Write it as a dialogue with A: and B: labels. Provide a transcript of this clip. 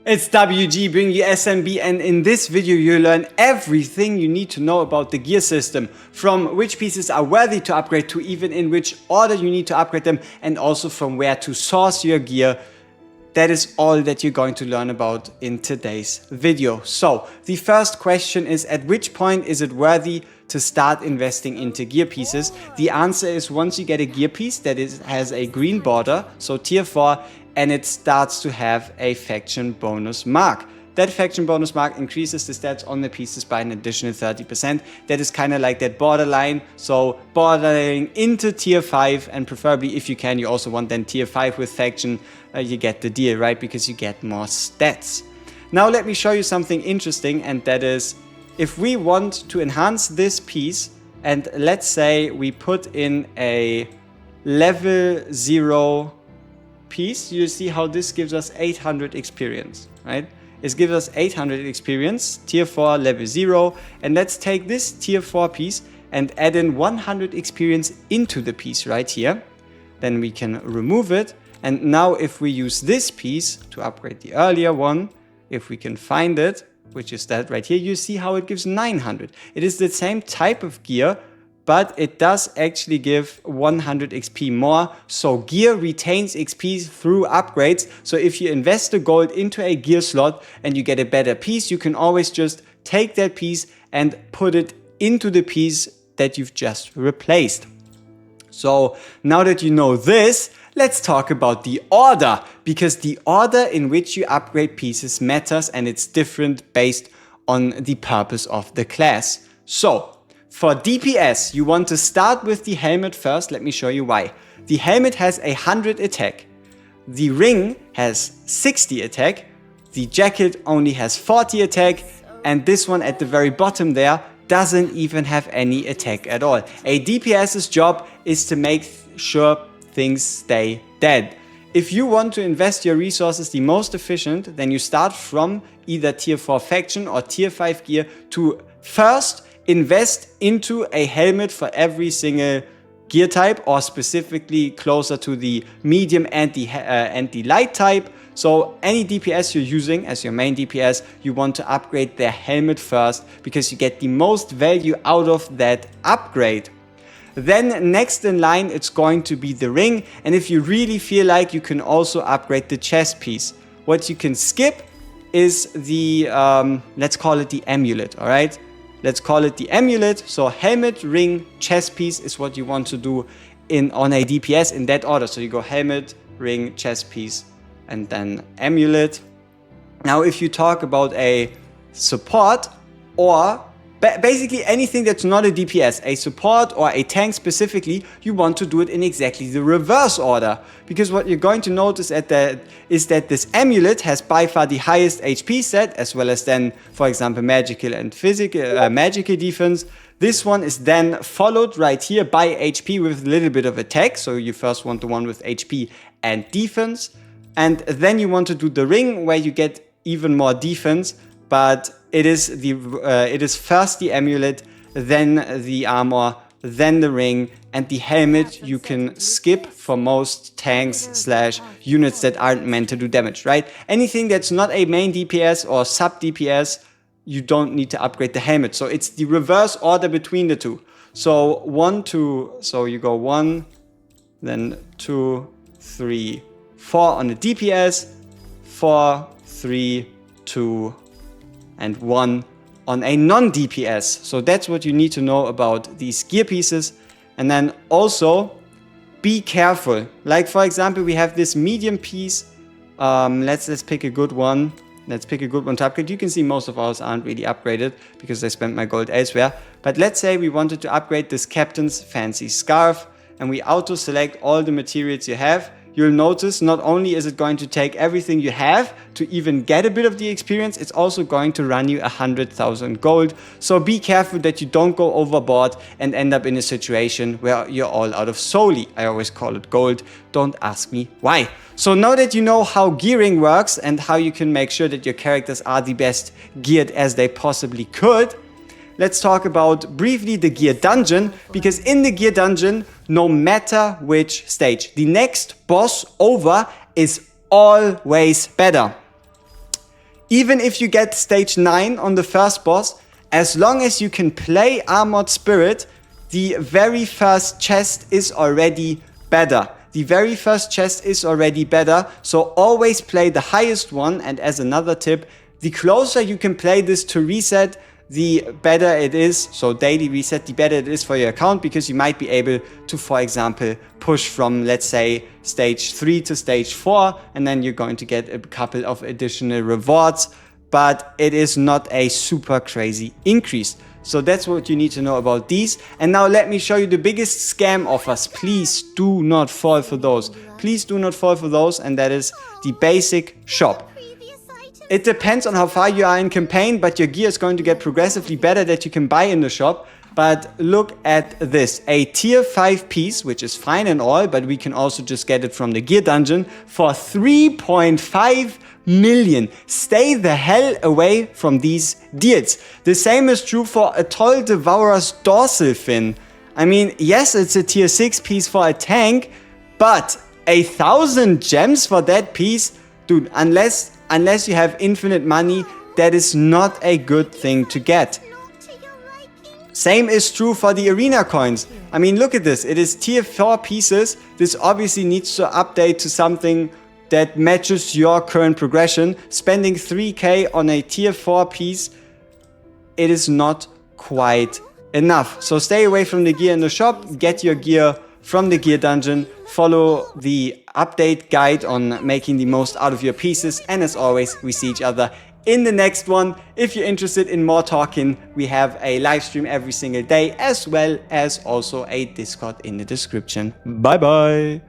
A: It's WG bringing you SMB, and in this video you learn everything you need to know about the gear system, from which pieces are worthy to upgrade to even in which order you need to upgrade them, and also from where to source your gear. That is all that you're going to learn about in today's video. So the first question is, at which point is it worthy to start investing into gear pieces? The answer is once you get a gear piece that has a green border, so tier 4, and it starts to have a faction bonus mark. That faction bonus mark increases the stats on the pieces by an additional 30%. That is kind of like that borderline, so bordering into tier 5, and preferably if you can, you also want then tier 5 with faction, you get the deal, right? Because you get more stats. Now let me show you something interesting, and that is, if we want to enhance this piece, and let's say we put in a level 0 piece, you see how this gives us 800 experience, right? It gives us 800 experience, tier 4, level 0, and let's take this tier 4 piece and add in 100 experience into the piece right here. Then we can remove it, and now if we use this piece to upgrade the earlier one, if we can find it, which is that right here, you see how it gives 900. It is the same type of gear, but it does actually give 100 XP more. So gear retains XP through upgrades. So if you invest the gold into a gear slot and you get a better piece, you can always just take that piece and put it into the piece that you've just replaced. So now that you know this, let's talk about the order, because the order in which you upgrade pieces matters, and it's different based on the purpose of the class. So for DPS, you want to start with the helmet first. Let me show you why. The helmet has 100 attack. The ring has 60 attack. The jacket only has 40 attack. And this one at the very bottom there doesn't even have any attack at all. A DPS's job is to make sure things stay dead. If you want to invest your resources the most efficient, then you start from either tier 4 faction or tier 5 gear to first invest into a helmet for every single gear type, or specifically closer to the medium and the light type. So any DPS you're using as your main DPS, you want to upgrade their helmet first, because you get the most value out of that upgrade. Then next in line, it's going to be the ring, and if you really feel like, you can also upgrade the chest piece. What you can skip is the, let's call it the amulet, all right? Let's call it the amulet. So helmet, ring, chest piece is what you want to do on a DPS in that order. So you go helmet, ring, chest piece, and then amulet. Now if you talk about a support, or basically anything that's not a DPS, a support or a tank specifically, you want to do it in exactly the reverse order. Because what you're going to notice is that this amulet has by far the highest HP set, as well as then, for example, magical and physical, magical defense. This one is then followed right here by HP with a little bit of attack. So you first want the one with HP and defense. And then you want to do the ring, where you get even more defense, but it is first the amulet, then the armor, then the ring, and the helmet you can skip for most tanks / units that aren't meant to do damage, right? Anything that's not a main DPS or sub DPS, you don't need to upgrade the helmet. So it's the reverse order between the two. So 1, 2, so you go 1, then 2, 3, 4 on the DPS, 4, 3, 2, and 1 on a non-DPS. So that's what you need to know about these gear pieces. And then also be careful. Like for example, we have this medium piece. Let's pick a good one. Let's pick a good one to upgrade. You can see most of ours aren't really upgraded because I spent my gold elsewhere. But let's say we wanted to upgrade this captain's fancy scarf, and we auto select all the materials you have. You'll notice not only is it going to take everything you have to even get a bit of the experience, it's also going to run you 100,000 gold. So be careful that you don't go overboard and end up in a situation where you're all out of soli. I always call it gold. Don't ask me why. So now that you know how gearing works and how you can make sure that your characters are the best geared as they possibly could, let's talk about briefly the gear dungeon, because in the gear dungeon, no matter which stage, the next boss over is always better. Even if you get stage 9 on the first boss, as long as you can play Armored Spirit, the very first chest is already better. The very first chest is already better, so always play the highest one. And as another tip, the closer you can play this to reset, the better it is. So daily reset, the better it is for your account, because you might be able to, for example, push from, let's say, stage 3 to stage 4, and then you're going to get a couple of additional rewards, but it is not a super crazy increase. So that's what you need to know about these. And now let me show you the biggest scam offers. Please do not fall for those. Please do not fall for those, and that is the basic shop. It depends on how far you are in campaign, but your gear is going to get progressively better that you can buy in the shop. But look at this, a tier 5 piece, which is fine and all, but we can also just get it from the gear dungeon for 3.5 million. Stay the hell away from these deals. The same is true for Atoll Devourer's dorsal fin. I mean, yes, it's a tier 6 piece for a tank, but 1,000 gems for that piece? Dude, unless you have infinite money, that is not a good thing to get. Same is true for the arena coins. I mean, look at this. It is tier 4 pieces. This obviously needs to update to something that matches your current progression. Spending 3k on a tier 4 piece, it is not quite enough. So stay away from the gear in the shop. Get your gear from the gear dungeon. Follow the update guide on making the most out of your pieces. And as always, we see each other in the next one. If you're interested in more talking, we have a live stream every single day, as well as also a Discord in the description. Bye bye.